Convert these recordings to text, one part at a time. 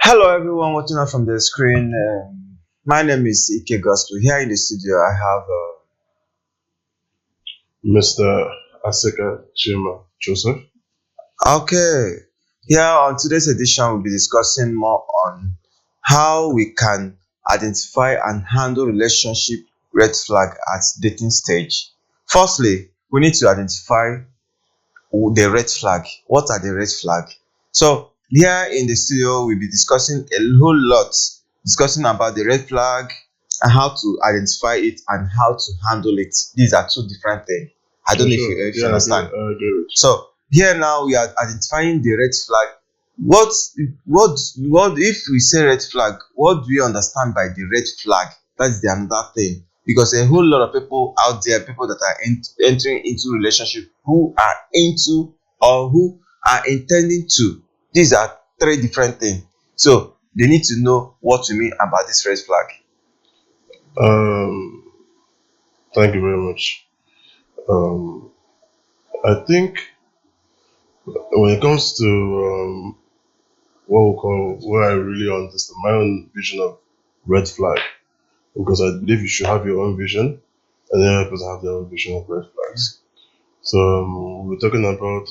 Hello, everyone watching us from the screen. My name is Ike Gospel. Here in the studio, I have. Mr. Aseka Chima Joseph. Okay, here on today's edition, we'll be discussing more on how we can identify and handle relationship red flag at dating stage. Firstly, we need to identify the red flag. What are the red flag? So here in the studio, we'll be discussing a whole lot, discussing about the red flag and how to identify it and how to handle it. These are two different things. I don't For know sure. if you Yeah, understand. I agree with you. So here now we are identifying the red flag. What what if we say red flag? What do we understand by the red flag? That's the another thing. Because a whole lot of people out there, people that are entering into relationship, who are into or who are intending to. These are three different things. So they need to know what to mean about this red flag. Um, Thank you very much. Um, I think when it comes to what we call, what I really understand, my own vision of red flag, because I believe you should have your own vision, and the other person have their own vision of red flags. So we're talking about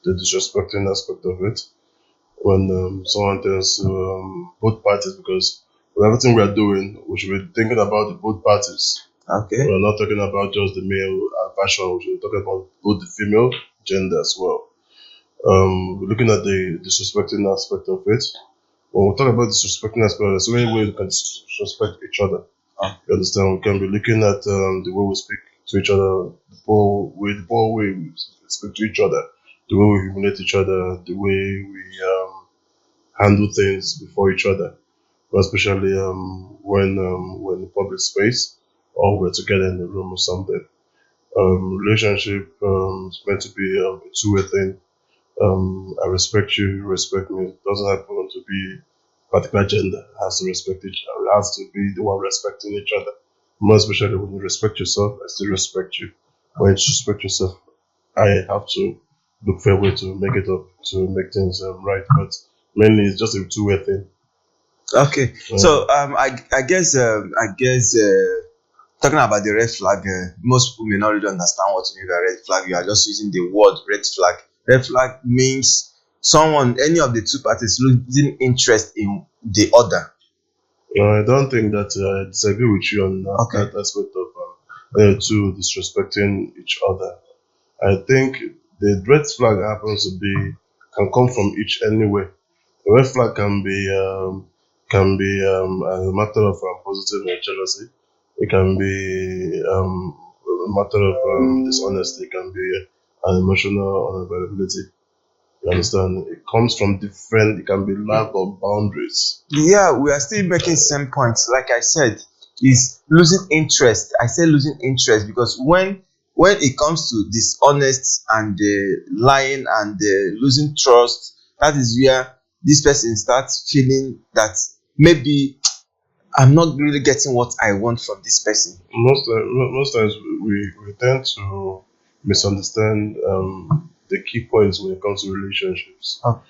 the disrespecting aspect of it when someone tells both parties, because with everything we are doing, we should be thinking about the both parties. Okay. We're not talking about just the male version, we should be talking about both the female gender as well. We're looking at the disrespecting aspect of it. When we talk about disrespecting aspect, there's so many ways we can disrespect each other. You understand? We can be looking at the way we speak to each other, the poor way we speak to each other, the way we humiliate each other, the way we handle things before each other, especially when in public space or we're together in the room or something. Relationship is meant to be a two-way thing. I respect you, you respect me. It doesn't happen to be particular gender. It has to respect each other. It has to be the one respecting each other. More especially when you respect yourself, I still respect you. When you respect yourself, I have to look for a way to make it up, to make things right. But mainly, it's just a two-way thing. Okay. So I guess talking about the red flag, most people may not really understand what you mean by red flag. You are just using the word red flag. Red flag means someone, any of the two parties, losing interest in the other. I don't think that I disagree with you on Okay. that aspect of two disrespecting each other. I think the red flag happens to be can come from each anyway. The red flag can be a matter of positive jealousy. It can be a matter of dishonesty. It can be an emotional unavailability. You understand? It comes from different. It can be lack of boundaries. Yeah, we are still making same points. Like I said, is losing interest. I say losing interest because when it comes to dishonest and lying and losing trust, that is where this person starts feeling that maybe I'm not really getting what I want from this person. Most times we tend to misunderstand the key points when it comes to relationships. Oh.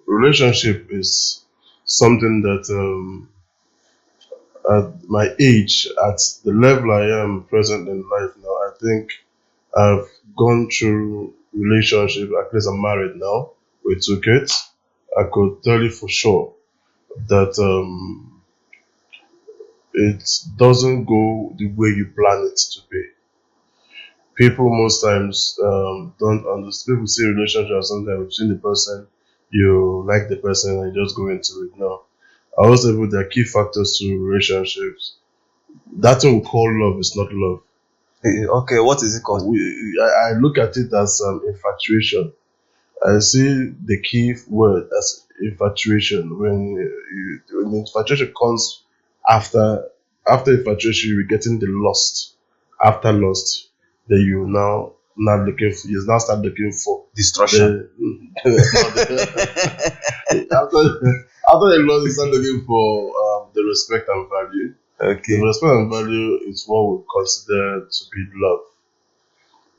Relationship is something that at my age, at the level I am present in life now, I think I've gone through relationship. At least I'm married now with two kids. I could tell you for sure that it doesn't go the way you plan it to be. People most times don't understand. People see relationship as something between the person, you like the person and you just go into it. No, I always say there are key factors to relationships. That thing we call love is not love. Okay, what is it called? I look at it as infatuation. I see the key word as infatuation. When the infatuation comes after infatuation, you're getting the lust. After lust, then you now start looking for Destruction. after the lust, you start looking for the respect and value. The Okay. respect and value is what we consider to be love,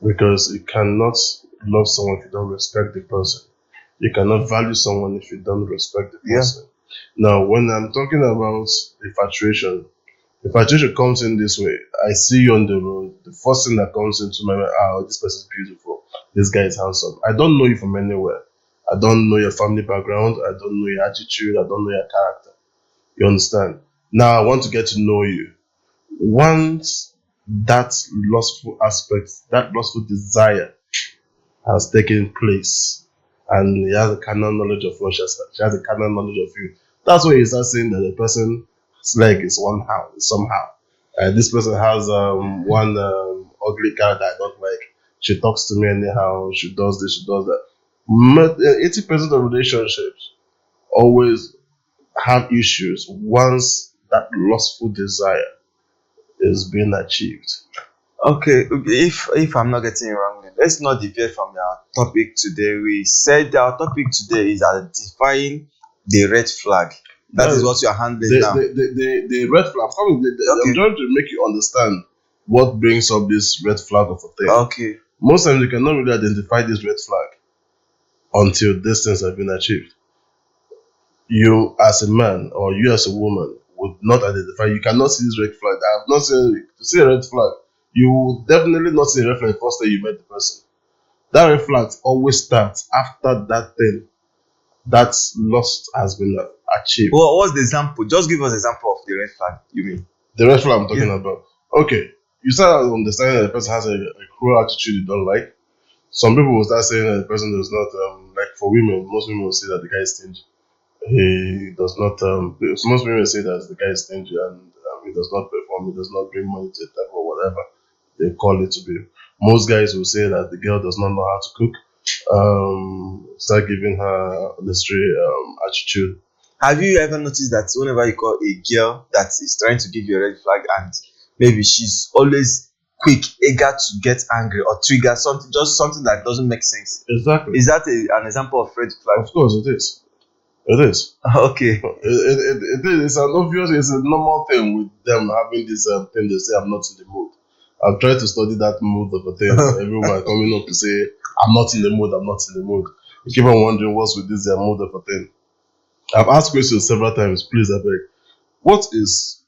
because you cannot love someone if you don't respect the person. You cannot value someone if you don't respect the Yeah. person. Now, when I'm talking about infatuation comes in this way. I see you on the road. The first thing that comes into my mind, this person is beautiful. This guy is handsome. I don't know you from anywhere. I don't know your family background. I don't know your attitude. I don't know your character. You understand? Now I want to get to know you. Once that lustful aspect, that lustful desire has taken place, and he has a carnal knowledge of what she has a carnal knowledge of you. That's why he starts saying that the person's leg is somehow. This person has one ugly character I don't like. She talks to me anyhow. She does this. She does that. 80% of relationships always have issues once that lustful desire is being achieved. Okay, if I'm not getting it wrong, then let's not deviate from our topic today. We said our topic today is identifying the red flag. That is what you are handling now. The red flag. I'm trying to make you understand what brings up this red flag of a thing. Okay. Most times you cannot really identify this red flag until these things have been achieved. You as a man or you as a woman would not identify. You cannot see this red flag. I have not seen to see a red flag. You will definitely not see a red flag the first time you met the person. That red flag always starts after that thing, that lust has been achieved. Well, what's the example? Just give us an example of the red flag. You mean the red flag I'm talking about? Okay, you start understanding that the person has a cruel attitude you don't like. Some people will start saying that the person does not like. For women, most women will say that the guy is stingy. He does not. Most women say that the guy is stingy and he does not perform. He does not bring money to the table or whatever they call it to be. Most guys will say that the girl does not know how to cook. Start giving her unnecessary attitude. Have you ever noticed that whenever you call a girl that is trying to give you a red flag and maybe she's always quick, eager to get angry or trigger something, just something that doesn't make sense? Exactly. Is that an example of red flag? Of course it is. It is. Okay. It is. It's an obvious. It's a normal thing with them having this thing. They say I'm not in the mood. I've tried to study that mood of a thing. Everyone coming up to say I'm not in the mood. I'm not in the mood. You keep on wondering what's with this mood of a thing. I've asked questions several times. Please, I beg. What is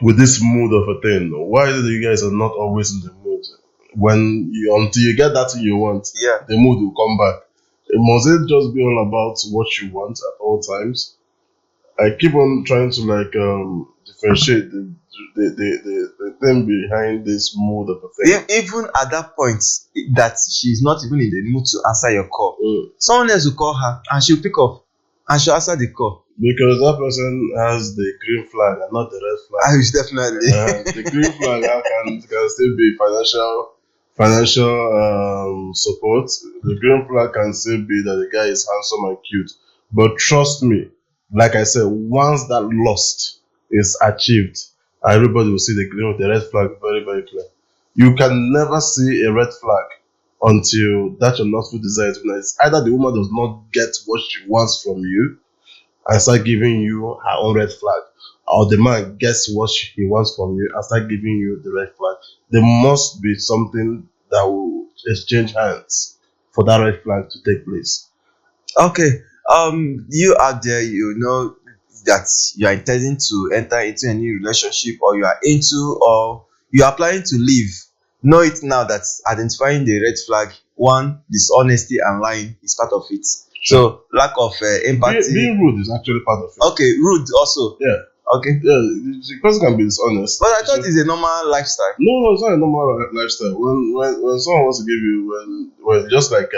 with this mood of a thing? Why is it that you guys are not always in the mood? Until you get that thing you want, Yeah. the mood will come back. Must it just be all about what you want at all times? I keep on trying to differentiate the thing behind this mood of a thing. Even at that point that she's not even in the mood to answer your call, someone else will call her and she'll pick up and she'll answer the call. Because that person has the green flag and not the red flag. Definitely. The green flag can still be financial support. The green flag can still be that the guy is handsome and cute. But trust me, like I said, once that lust is achieved, everybody will see the red flag very, very clear. You can never see a red flag until that your lustful desire is realized. Either the woman does not get what she wants from you and start giving you her own red flag, or the man gets what he wants from you and start giving you the red flag. There must be something that will exchange hands for that red flag to take place. Okay. You out there, you know that you are intending to enter into a new relationship, or you are into, or you are planning to leave. Know it now that identifying the red flag, one, dishonesty and lying is part of it. So lack of empathy. Being rude is actually part of it. Okay, rude also. Yeah. Okay. Yeah, the person can be dishonest. But I thought it's a normal lifestyle. No, it's not a normal lifestyle. When someone wants to give you when just like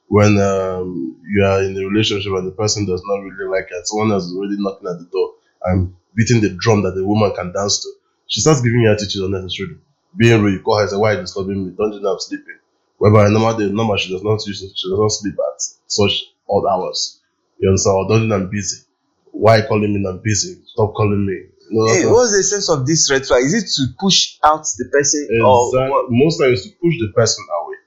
when you are in a relationship and the person does not really like it, someone else is already knocking at the door and beating the drum that the woman can dance to. She starts giving you attitude unnecessarily. Being rude, you call her and say, "Why are you disturbing me? Don't you know I'm sleeping?" Whereby normal she does not sleep at such odd hours. You understand? Or don't you know I'm busy? Why calling me? I'm busy. Stop calling me. Hey, what's the sense of this red flag? Is it to push out the person? Exactly. Or most times to push the person away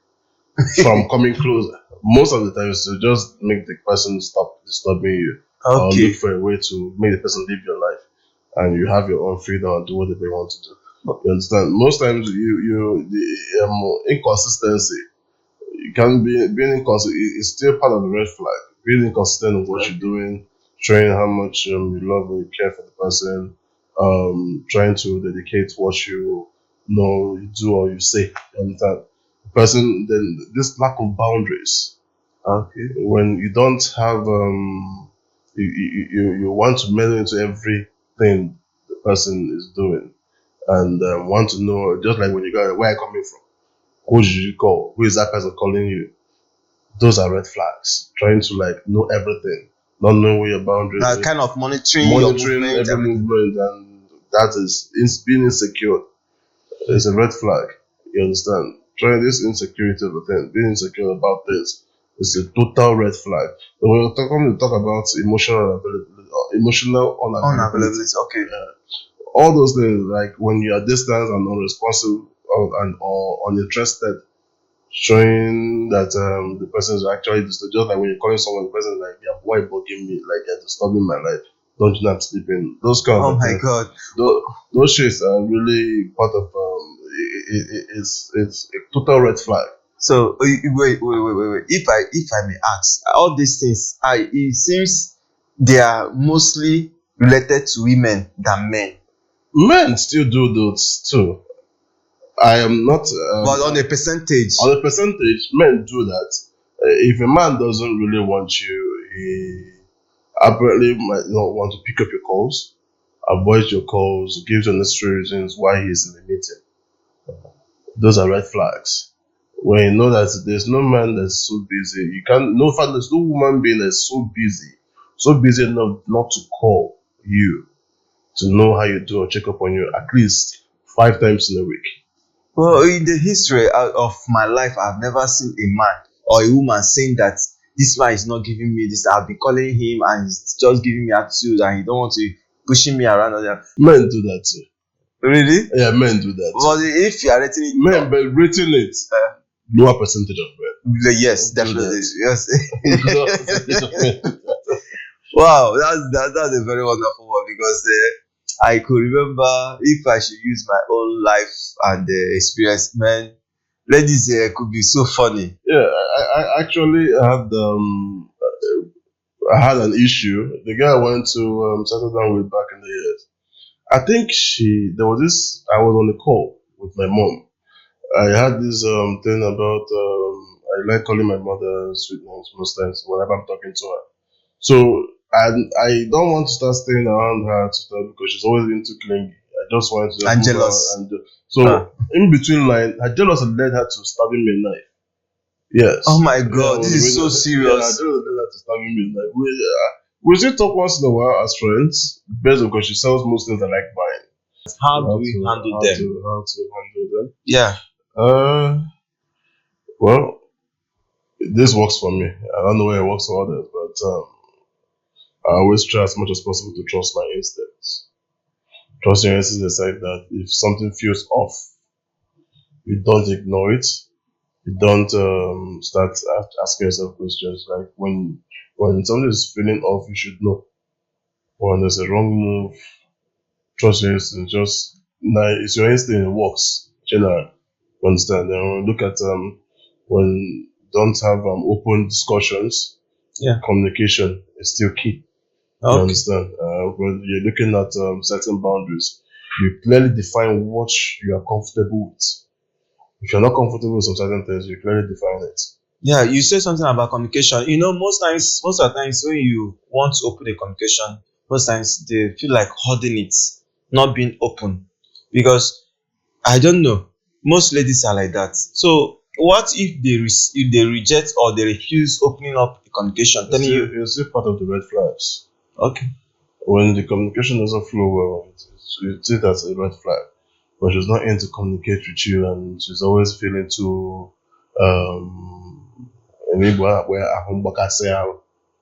from coming closer. Most of the times to just make the person stop disturbing you, or look for a way to make the person live your life, and you have your own freedom and do whatever you want to do. You understand? Most times the inconsistency, you can be being inconsistent is still part of the red flag. being inconsistent in what you're doing, showing how much you love or you care for the person, trying to dedicate what you know you do or you say. You understand? The person, then this lack of boundaries. Okay. When you don't have you want to meddle into everything the person is doing and want to know, just like when you go, where are you coming from, who did you call, who is that person calling you, those are red flags. Trying to like know everything, not knowing where your boundaries are, Kind of monitoring your monitoring movement, every everything. movement, and that is being insecure. It's a red flag. You understand? Trying this insecurity of a thing, being insecure about this, is a total red flag. And when we're coming to talk about emotional unavailability, Unavailability. Okay. all those things, like when you are distant and unresponsive or uninterested, showing that the person is actually just like when you're calling someone, the person is like, yeah, why bugging me? Like you're disturbing my life. Don't you know I'm sleeping? Those kind Oh of my things. God. Those shits are really part of it's a total red flag. So wait. If I may ask, all these things, it seems they are mostly related to women than men. Men still do those too. I am not. But on a percentage. On a percentage, men do that. If a man doesn't really want you, he apparently might not want to pick up your calls, avoid your calls, gives unnecessary reasons why he's in the meeting. Those are red flags. When you know that there's no man that's so busy, you can't. No fact, there's no woman being that's so busy enough not to call you to know how you do or check up on you at least 5 times in a week. Well, in the history of my life, I've never seen a man or a woman saying that this man is not giving me this. I've been calling him and he's just giving me attitude and he don't want to pushing me around. Men do that too. Really? Yeah, men do that. But if you are rating it, Men, but rating it, lower percentage of men. yes, Do definitely. that. Lower percentage of men. Yes. Wow, that's a very wonderful one because I could remember if I should use my own life and experience, man, ladies could be so funny. Yeah, I actually had I had an issue. The girl I went to settle down with back in the years. I think there was this. I was on a call with my mom. I had this thing about I like calling my mother sweet names most times whenever I'm talking to her. So I don't want to start staying around her to start because she's always been too clingy. I just wanted to just And move jealous. on so in between line, her jealousy led her to stabbing me a knife. Yes. Oh my God, Yeah, this is so Yeah, serious. her jealousy led her to stabbing me a knife. We still talk once in a while as friends, based on because she sells most things I like buying. How do we handle them? How to handle them? Yeah. Well, this works for me. I don't know where it works for others, but I always try as much as possible to trust my instincts. Trust your instincts in the sense that if something feels off, you don't ignore it. You don't start asking yourself questions. Like when something is feeling off, you should know. When there's a wrong move, trust your instinct. Just it's your instinct. It works generally. You understand? Then when we look at when don't have open discussions, Yeah. communication is still key. You Okay. understand? When you're looking at certain boundaries, you clearly define what you are comfortable with. If you're not comfortable with some certain things, you clearly define it. Yeah, you said something about communication. Most of the times when you want to open a communication, most times they feel like holding it, not being open. Because I don't know, most ladies are like that. So what if they reject or they refuse opening up a communication, telling you, It's still part of the red flags. okay, When the communication doesn't flow well, you see that's a red flag. But she's not in to communicate with you, and she's always feeling too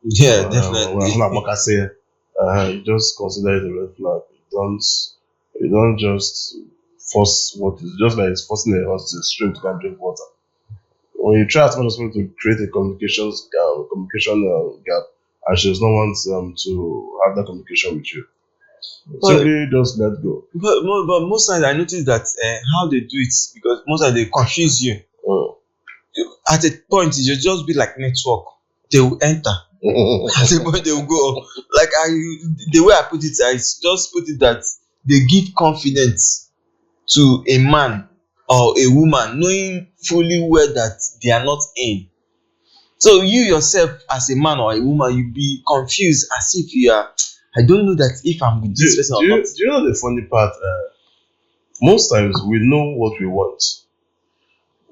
yeah, definitely. you just consider it a red flag. You don't just force what is just like it's forcing a stream to come drink water. When you try as much as possible to create a communication gap, and she does not want to have that communication with you, simply just let go. But most times I notice that how they do it, because most times they confuse you. Oh. At a point, it will just be like network. they will enter. At the point they will go. Like the way I put it, I just put it that they give confidence to a man or a woman, knowing fully well that they are not in. So you yourself as a man or a woman, you be confused as if you are, I don't know that if I'm with this person or not. Do you know the funny part? Most times we know what we want,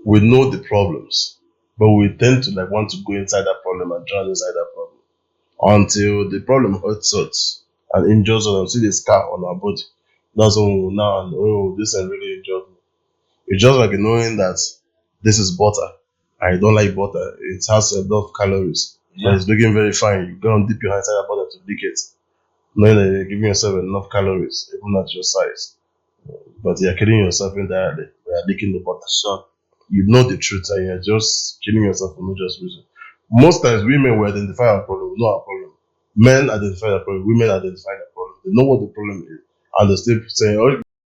we know the problems, but we tend to like want to go inside that problem and drown inside that problem until the problem hurts us and injures us and see the scar on our body. That's when we will now know, oh, this ain't really injured me. It's just like knowing that this is butter. I don't like butter. It has a lot of calories. Yeah. But it's looking very fine. You go and dip your hand inside that butter to lick it. Knowing that you're giving yourself enough calories, even at your size. But you're killing yourself indirectly. You're licking the butter. So you know the truth and you're just killing yourself for no just reason. Most times women will identify our problem, we know our problem. Men identify the problem, women identify the problem. They know what the problem is. And they still saying, oh,